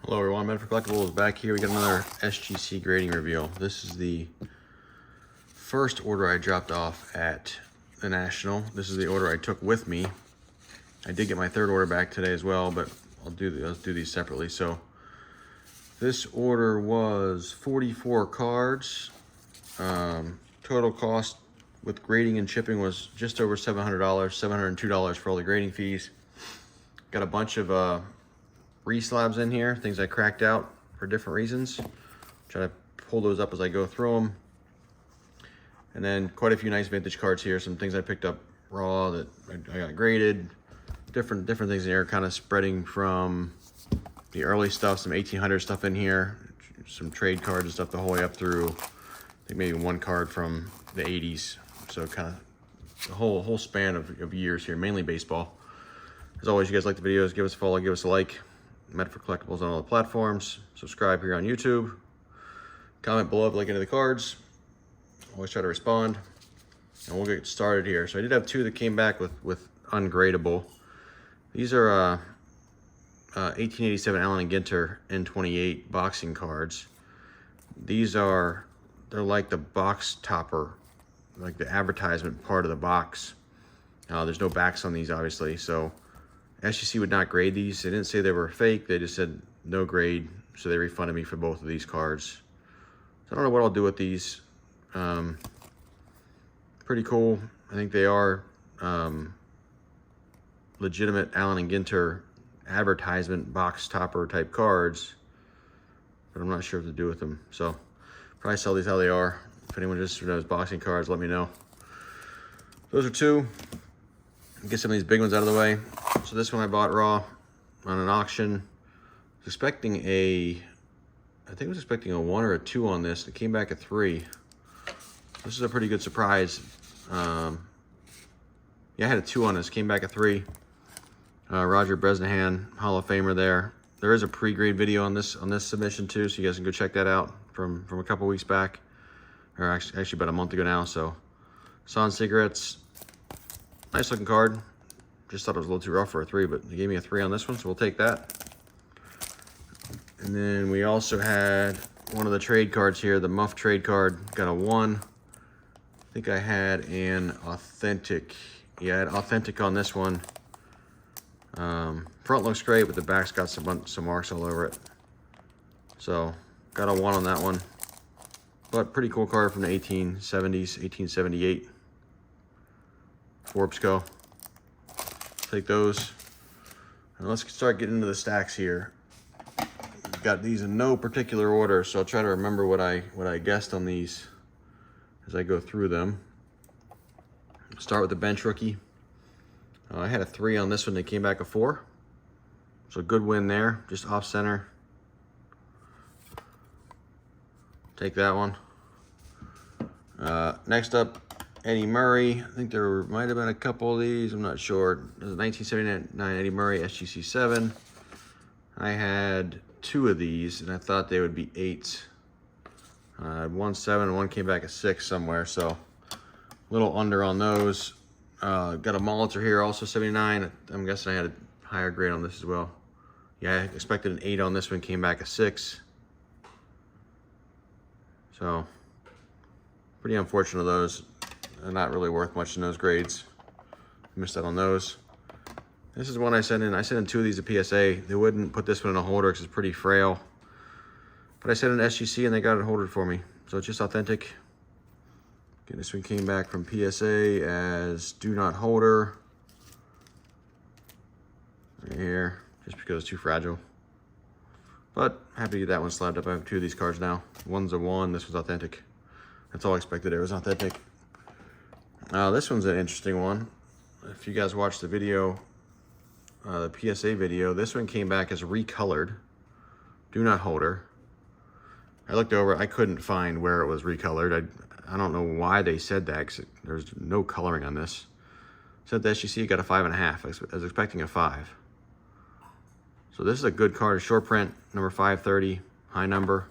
Hello everyone, Medford Collectibles back here. We got another SGC grading reveal. This is the first order I dropped off at the National. This is the order I took with me. I did get my third order back today as well, but let's do these separately. So this order was 44 cards. Total cost with grading and shipping was just over $700, $702 for all the grading fees. Got a bunch of reslabs in here, things I cracked out for different reasons. Try to pull those up as I go through them. And then quite a few nice vintage cards here, some things I picked up raw that I got graded. Different things in here, kind of spreading from the early stuff, some 1800 stuff in here, some trade cards and stuff the whole way up through, I think maybe one card from the 80s. So kind of the whole span of years here, mainly baseball. As always, you guys like the videos, give us a follow, give us a like. Medford Collectibles on all the platforms. Subscribe here on YouTube. Comment below if you like any of the cards. Always try to respond. And we'll get started here. So I did have two that came back with ungradable. These are 1887 Allen & Ginter N28 boxing cards. They're like the box topper, like the advertisement part of the box. There's no backs on these, obviously, so SGC would not grade these. They didn't say they were fake, they just said no grade, so they refunded me for both of these cards. So I don't know what I'll do with these. Pretty cool. I think they are legitimate Allen & Ginter advertisement box topper type cards, but I'm not sure what to do with them. So probably sell these how they are. If anyone just knows boxing cards, let me know. Those are two. Get some of these big ones out of the way. So this one I bought raw on an auction. I was expecting I think I was expecting a 1 or a 2 on this. It came back a 3. This is a pretty good surprise. Yeah, I had a 2 on this, came back a 3. Roger Bresnahan, Hall of Famer there. There is a pre-grade video on this submission too, so you guys can go check that out from a couple weeks back. Or actually about a month ago now. So Son Cigarettes. Nice looking card. Just thought it was a little too rough for a 3, but they gave me a 3 on this one, so we'll take that. And then we also had one of the trade cards here, the Muff trade card. Got a 1. I think I had an authentic. Yeah, I had authentic on this one. Front looks great, but the back's got some marks all over it. So got a 1 on that one. But pretty cool card from the 1870s, 1878. Forbes Co. Take those. And let's start getting into the stacks here. Got these in no particular order, so I'll try to remember what I guessed on these as I go through them. Start with the bench rookie. I had a 3 on this one. They came back a 4. So good win there, just off center. Take that one. Next up, Eddie Murray. I think there might have been a couple of these, I'm not sure. There's a 1979 Eddie Murray SGC 7. I had 2 of these, and I thought they would be 8s. I had 1 7 and one came back a 6 somewhere, so a little under on those. Got a Molitor here, also 79. I'm guessing I had a higher grade on this as well. Yeah, I expected an 8 on this one, came back a 6. So pretty unfortunate of those. They're not really worth much in those grades. Missed out on those. This is one I sent in. I sent in 2 of these to PSA. They wouldn't put this one in a holder because it's pretty frail. But I sent in SGC and they got it holdered for me. So it's just authentic. Okay, this one came back from PSA as do not holder. Right here, just because it's too fragile. But happy to get that one slabbed up. I have 2 of these cards now. One's a 1, this one's authentic. That's all I expected, it was authentic. This one's an interesting one. If you guys watched the video, the PSA video, this one came back as recolored. Do not holder. I looked over, I couldn't find where it was recolored. I don't know why they said that, because there's no coloring on this. Said the SGC got a 5.5. I was expecting a 5. So this is a good card, a short print, number 530, high number.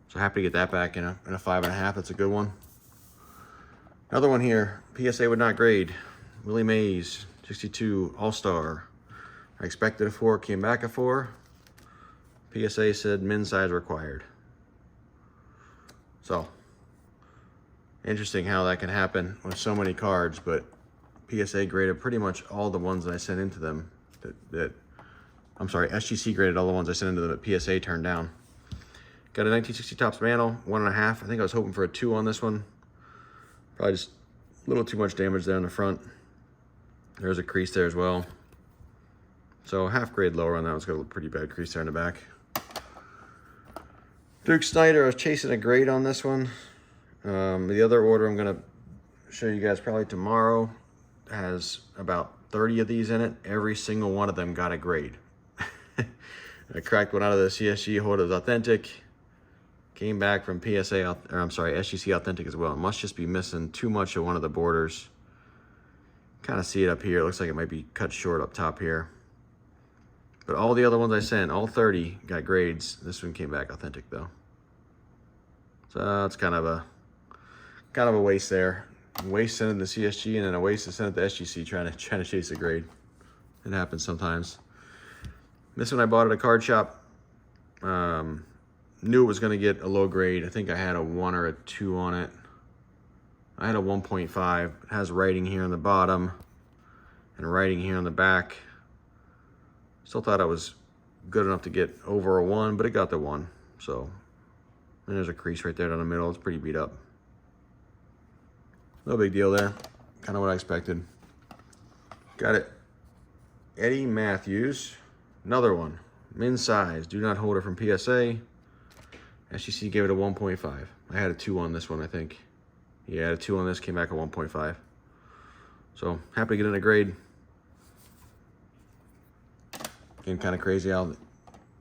So happy to get that back in a 5.5. That's a good one. Another one here, PSA would not grade. Willie Mays, 62 All-Star. I expected a 4, came back a 4. PSA said min size required. So, interesting how that can happen with so many cards, but PSA graded pretty much all the ones that I sent into them I'm sorry, SGC graded all the ones I sent into them that PSA turned down. Got a 1960 Topps Mantle, 1.5. I think I was hoping for a 2 on this one. Probably just a little too much damage there in the front. There's a crease there as well. So half grade lower on that one's got a pretty bad crease there in the back. Duke Snyder, I was chasing a grade on this one. The other order I'm gonna show you guys probably tomorrow has about 30 of these in it. Every single one of them got a grade. I cracked one out of the CSG holder, it was authentic. Came back from PSA, or I'm sorry, SGC authentic as well. It must just be missing too much of one of the borders. Kind of see it up here. It looks like it might be cut short up top here. But all the other ones I sent, all 30 got grades. This one came back authentic though. So it's kind of a waste there. Waste sending the CSG and then a waste to send it to SGC trying to chase a grade. It happens sometimes. This one I bought at a card shop. Knew it was gonna get a low grade. I think I had a 1 or a 2 on it. I had a 1.5. It has writing here on the bottom and writing here on the back. Still thought I was good enough to get over a 1, but it got the 1. So, and there's a crease right there down the middle. It's pretty beat up. No big deal there. Kind of what I expected. Got it. Eddie Matthews. Another one. Min size. Do not hold it from PSA. SGC gave it a 1.5. I had a 2 on this one, I think. Yeah, I had a 2 on this. Came back at 1.5. So, happy to get in a grade. Again, kind of crazy how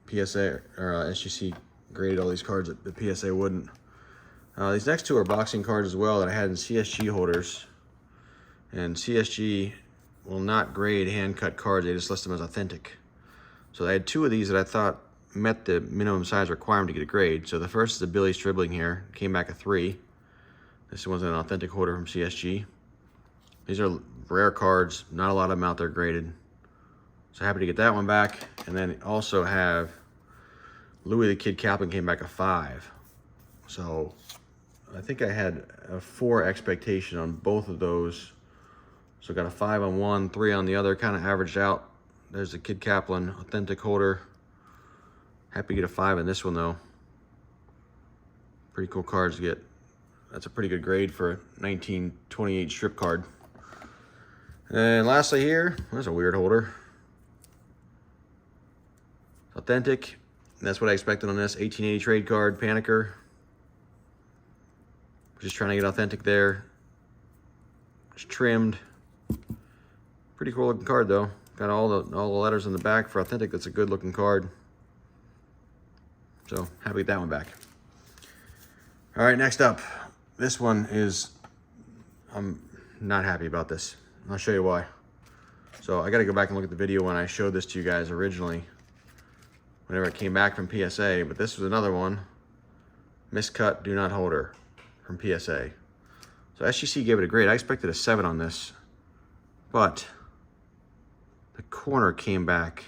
PSA or SGC graded all these cards that the PSA wouldn't. These next 2 are boxing cards as well that I had in CSG holders. And CSG will not grade hand-cut cards. They just list them as authentic. So I had 2 of these that I thought met the minimum size requirement to get a grade. So the first is a Billy Stribling here. Came back a 3. This one's an authentic holder from CSG. These are rare cards. Not a lot of them out there graded. So happy to get that one back. And then also have Louis the Kid Kaplan came back a 5. So I think I had a 4 expectation on both of those. So got a 5 on one, 3 on the other, kind of averaged out. There's the Kid Kaplan authentic holder. Happy to get a 5 in this one though. Pretty cool cards to get. That's a pretty good grade for a 1928 strip card. And lastly here, there's a weird holder. Authentic. That's what I expected on this 1880 trade card, Panicker. Just trying to get authentic there. It's trimmed. Pretty cool looking card though. Got all the letters in the back for authentic. That's a good looking card. So happy to get that one back. All right, next up. This one is, I'm not happy about this. I'll show you why. So I gotta go back and look at the video when I showed this to you guys originally, whenever it came back from PSA, but this was another one. Miscut, do not holder from PSA. So SGC gave it a grade. I expected a 7 on this, but the corner came back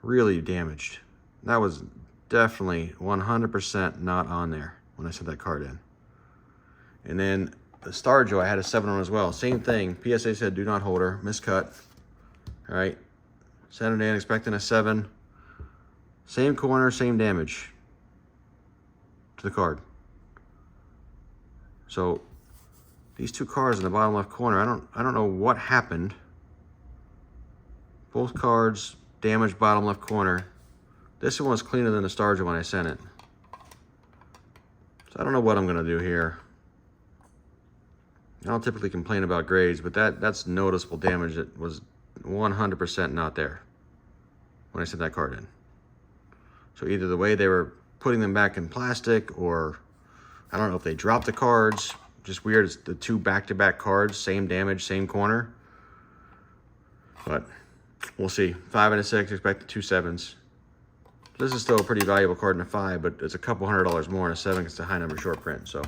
really damaged. That was definitely 100% not on there when I sent that card in. And then the Star Joe, I had a 7 on as well. Same thing. PSA said do not holder, miscut. All right, sent it in expecting a 7. Same corner, same damage to the card. So these 2 cards in the bottom left corner, I don't know what happened. Both cards damaged bottom left corner. This one was cleaner than the Star Joe when I sent it. So I don't know what I'm gonna do here. I don't typically complain about grades, but that's noticeable damage that was 100% not there when I sent that card in. So either the way they were putting them back in plastic, or I don't know if they dropped the cards. Just weird, it's the 2 back-to-back cards, same damage, same corner. But we'll see. 5 and a 6, expect 2 7s. This is still a pretty valuable card in a 5, but it's a couple $100 more in a 7 because it's a high number short print. So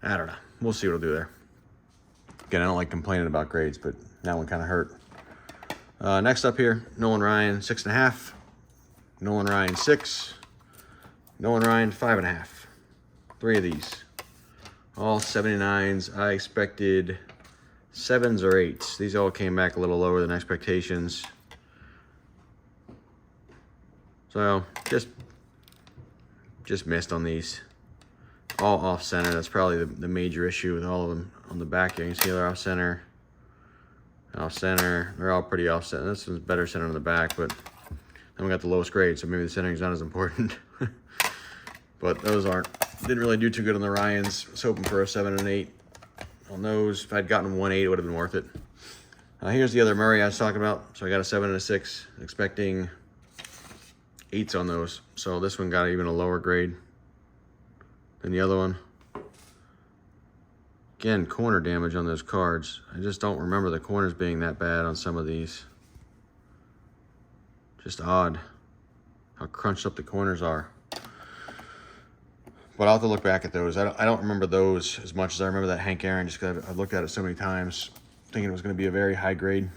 I don't know. We'll see what it'll do there. Again, I don't like complaining about grades, but that one kind of hurt. Next up here, Nolan Ryan, 6.5. Nolan Ryan 6, Nolan Ryan 5.5. 3 of these. All 79s. I expected 7s or 8s. These all came back a little lower than expectations. So just missed on these. All off center. That's probably the major issue with all of them. On the back here, you can see they're off center. Off center. They're all pretty off center. This one's better center on the back, but then we got the lowest grade, so maybe the centering's not as important. But those didn't really do too good on the Ryans. I was hoping for a 7 and 8 on those. If I'd gotten 1 8, it would have been worth it. Here's the other Murray I was talking about. So I got a 7 and a 6, expecting 8s on those. So this one got even a lower grade than the other one. Again, corner damage on those cards. I just don't remember the corners being that bad on some of these. Just odd how crunched up the corners are. But I'll have to look back at those. I don't remember those as much as I remember that Hank Aaron, just because I've looked at it so many times, thinking it was going to be a very high grade.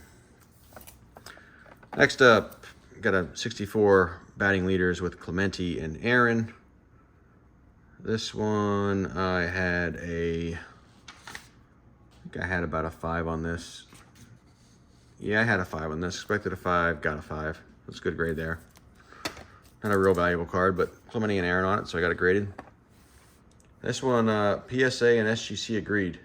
Next up, got a 64 batting leaders with Clemente and Aaron. This one, I had about a 5 on this. Yeah, I had a 5 on this. Expected a 5, got a 5. That's a good grade there. Not a real valuable card, but Clemente and Aaron on it, so I got it graded. This one, PSA and SGC agreed.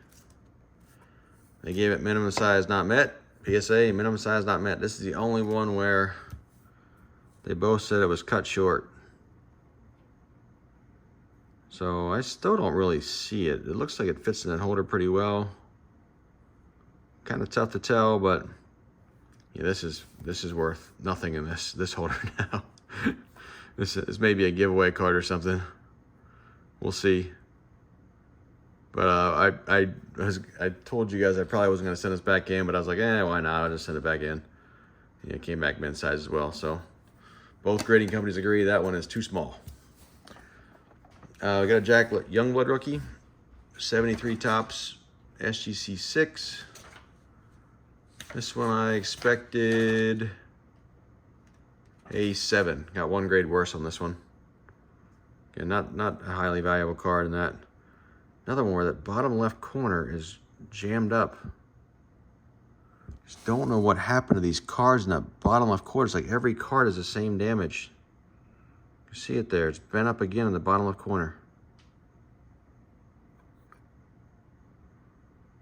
They gave it minimum size not met. PSA, minimum size not met. This is the only one where they both said it was cut short. So I still don't really see it. It looks like it fits in that holder pretty well. Kind of tough to tell, but yeah, this is worth nothing in this holder now. This may be a giveaway card or something. We'll see. But I told you guys I probably wasn't going to send this back in, but I was like, why not? I'll just send it back in. Yeah, it came back men's size as well. So both grading companies agree that one is too small. We got a Jack Youngblood rookie, 73 tops, SGC 6. This one I expected a 7. Got 1 grade worse on this one. Again, not a highly valuable card in that. Another one where that bottom left corner is jammed up. Just don't know what happened to these cards in that bottom left corner. It's like every card is the same damage. You see it there. It's bent up again in the bottom left corner.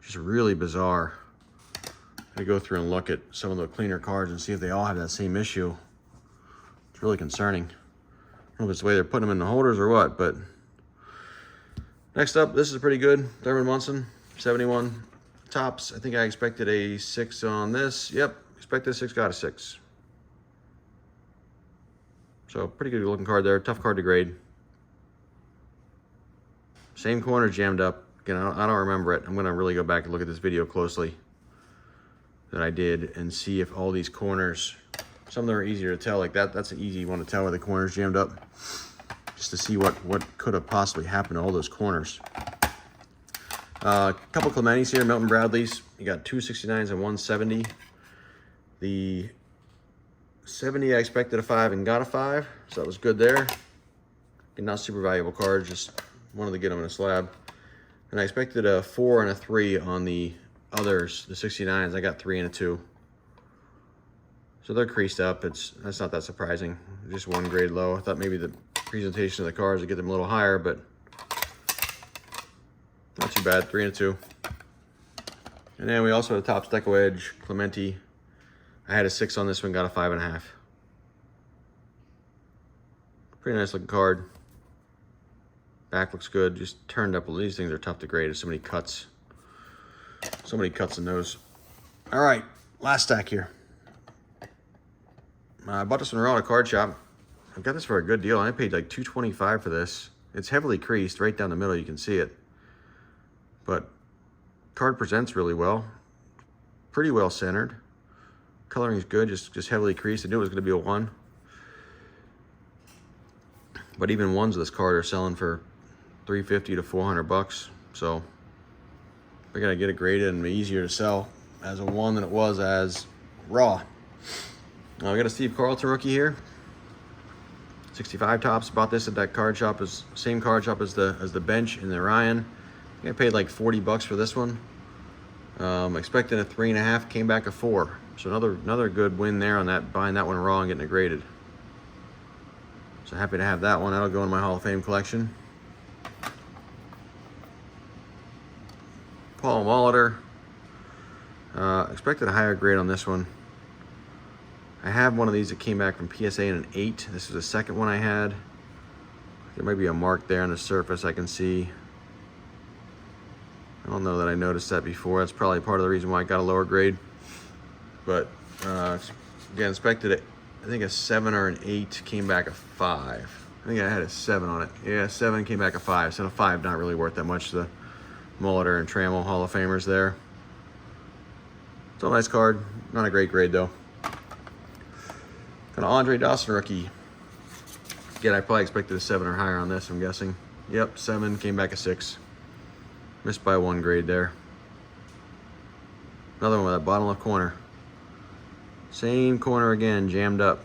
Just really bizarre. I go through and look at some of the cleaner cards and see if they all have that same issue. It's really concerning. I don't know if it's the way they're putting them in the holders or what, but next up, this is pretty good. Thurman Munson, 71 tops. I think I expected a 6 on this. Yep, expected a 6, got a 6. So pretty good looking card there. Tough card to grade. Same corner jammed up. Again, I don't remember it. I'm going to really go back and look at this video closely that I did and see if all these corners, some of them are easier to tell. Like that's an easy one to tell where the corner's jammed up. Just to see what could have possibly happened to all those corners. A couple Clementes here, Milton Bradley's. You got 2 69s and 170. The 70 I expected a 5 and got a 5, so that was good there. Not super valuable card, just wanted to get them in a slab. And I expected a 4 and a 3 on the others, the 69s. I got 3 and a 2. So they're creased up. That's not that surprising. Just 1 grade low. I thought maybe the presentation of the cards would get them a little higher, but not too bad. 3 and a 2. And then we also had a top Stecco Edge Clemente. I had a 6 on this one, got a 5.5. Pretty nice looking card. Back looks good, just turned up. These things are tough to grade. There's so many cuts. So many cuts in those. All right, last stack here. I bought this one around a card shop. I got this for a good deal. I paid like $225 for this. It's heavily creased right down the middle. You can see it. But card presents really well. Pretty well centered. Coloring is good, just heavily creased. I knew it was going to be a 1. But even 1s of this card are selling for $350 to $400. So we're going to get it graded and be easier to sell as a 1 than it was as raw. We got a Steve Carlton rookie here. 65 tops. Bought this at that card shop, same card shop as the bench in the Orion. I think I paid like 40 bucks for this one. Expecting a 3.5, came back a 4. So another good win there on that, buying that one raw and getting it graded. So happy to have that one. That'll go in my Hall of Fame collection. Paul Molitor. Expected a higher grade on this one. I have one of these that came back from PSA in an 8. This is the second one I had. There might be a mark there on the surface I can see. I don't know that I noticed that before. That's probably part of the reason why I got a lower grade. But again, expected it. I think a 7 or an 8, came back a 5. I think I had a 7 on it. Yeah, 7 came back a 5. So a 5 not really worth that much. The Molitor and Trammell Hall of Famers there. Still a nice card. Not a great grade though. Got an Andre Dawson rookie. Again, I probably expected a 7 or higher on this, I'm guessing. Yep, 7, came back a 6. Missed by 1 grade there. Another one with that bottom left corner. Same corner again, jammed up.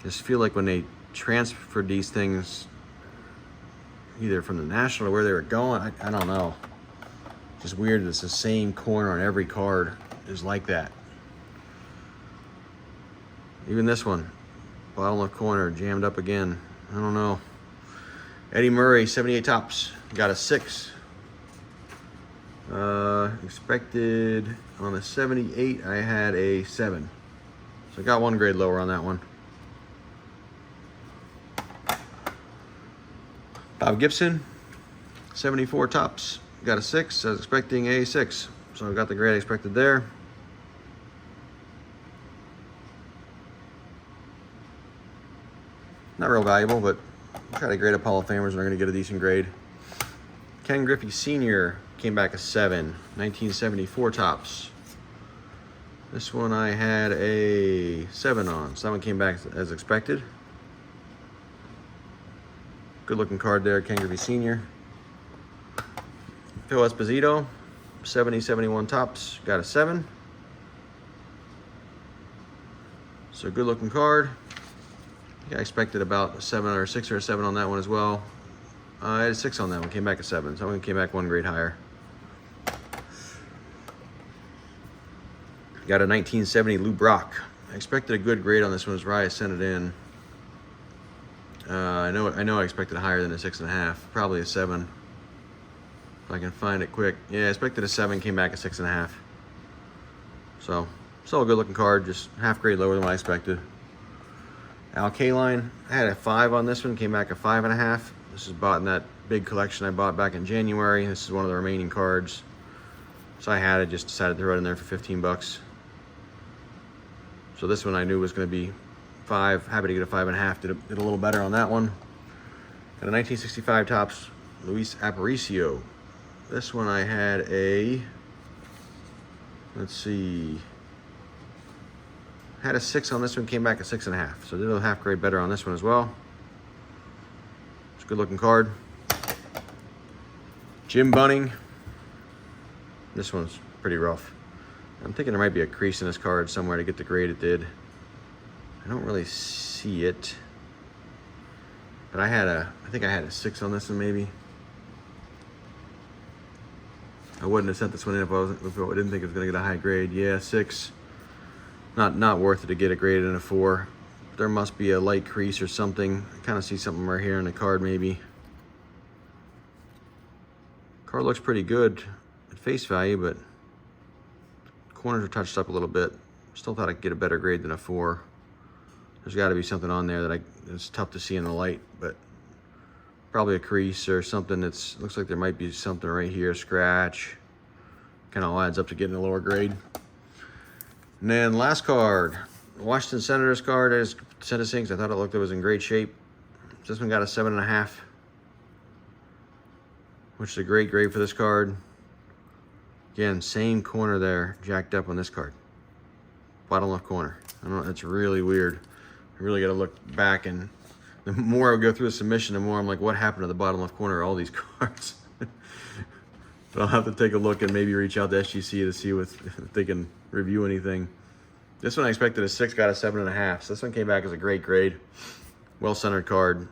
Just feel like when they transferred these things, either from the National or where they were going, I don't know. Just weird that it's the same corner on every card is like that. Even this one, bottom left corner, jammed up again. I don't know. Eddie Murray, 78 tops, got a 6. Expected on the 78, I had a 7. So I got 1 grade lower on that one. Bob Gibson, 74 tops, got a 6. I was expecting a 6. So I got the grade I expected there. Not real valuable, but try to grade up Hall of Famers and are going to get a decent grade. Ken Griffey Sr. came back a 7, 1974 tops. This one I had a 7 on, so that one came back as expected. Good looking card there, Ken Griffey Sr. Phil Esposito, 70, 71 tops, got a 7. So good looking card. I expected about a 7 or 6 or a 7 on that one as well. I had a 6 on that one, came back a 7. So that one came back 1 grade higher. Got a 1970 Lou Brock. I expected a good grade on this one as Ryan sent it in. I know I expected higher than a 6.5, probably a 7. If I can find it quick. Yeah, I expected a 7, came back a 6.5. So, still a good looking card, just half grade lower than what I expected. Al Kaline, I had a 5 on this one, came back a 5.5. This is bought in that big collection I bought back in January. This is one of the remaining cards. So I had it, just decided to throw it in there for 15 bucks. So this one I knew was going to be 5. Happy to get a 5.5. Did a little better on that one. Got a 1965 tops, Luis Aparicio. This one I had a, let's see, had a 6 on this one, came back a 6.5. So did a half grade better on this one as well. It's a good looking card. Jim Bunning. This one's pretty rough. I'm thinking there might be a crease in this card somewhere to get the grade it did. I don't really see it. But I think I had a 6 on this one maybe. I wouldn't have sent this one in if I didn't think it was gonna get a high grade. Yeah, 6. Not worth it to get a grade in a 4. There must be a light crease or something. I kind of see something right here in the card maybe. Card looks pretty good at face value, but corners are touched up a little bit. Still thought I'd get a better grade than a 4. There's got to be something on there that it's tough to see in the light, but probably a crease or something. Looks like there might be something right here, scratch. Kind of all adds up to getting a lower grade. And then last card, Washington Senators card. I just sent this in because I thought it was in great shape. This one got a 7.5, which is a great grade for this card. Again, same corner there, jacked up on this card. Bottom left corner. I don't know, that's really weird. I really got to look back, and the more I go through the submission, the more I'm like, what happened to the bottom left corner of all these cards? But I'll have to take a look and maybe reach out to SGC to see if they can review anything. This one I expected a 6, got a 7.5. So this one came back as a great grade. Well-centered card.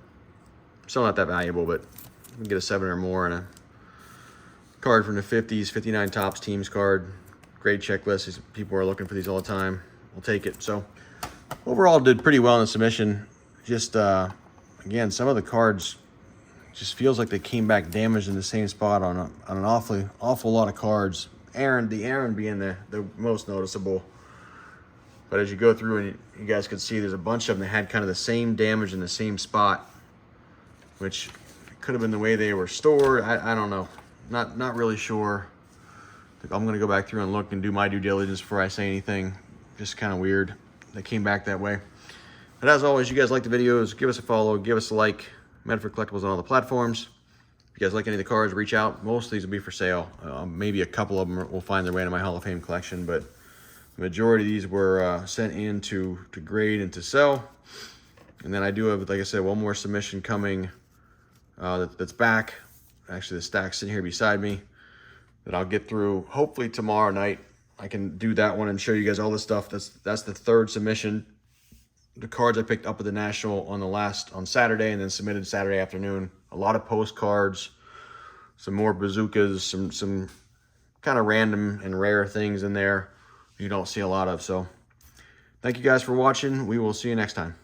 Still not that valuable, but you can get a 7 or more, and a card from the 50s, 59 Topps teams card. Great checklist. These people are looking for these all the time. We'll take it. So overall, did pretty well in the submission. Just again, some of the cards just feels like they came back damaged in the same spot on an awful lot of cards. The Aaron being the most noticeable. But as you go through, and you guys can see, there's a bunch of them that had kind of the same damage in the same spot, which could have been the way they were stored. I don't know. Not really sure. I'm gonna go back through and look and do my due diligence before I say anything. Just kind of weird they came back that way. But as always, you guys like the videos, give us a follow, give us a like. Medford Collectibles on all the platforms. If you guys like any of the cards, reach out. Most of these will be for sale. Maybe a couple of them will find their way into my Hall of Fame collection, but the majority of these were sent in to grade and to sell. And then I do have, like I said, one more submission coming that's back. Actually, the stack's sitting here beside me that I'll get through hopefully tomorrow night. I can do that one and show you guys all the stuff. That's the third submission. The cards I picked up at the National on Saturday, and then submitted Saturday afternoon. A lot of postcards, some more bazookas, some kind of random and rare things in there you don't see a lot of. So thank you guys for watching. We will see you next time.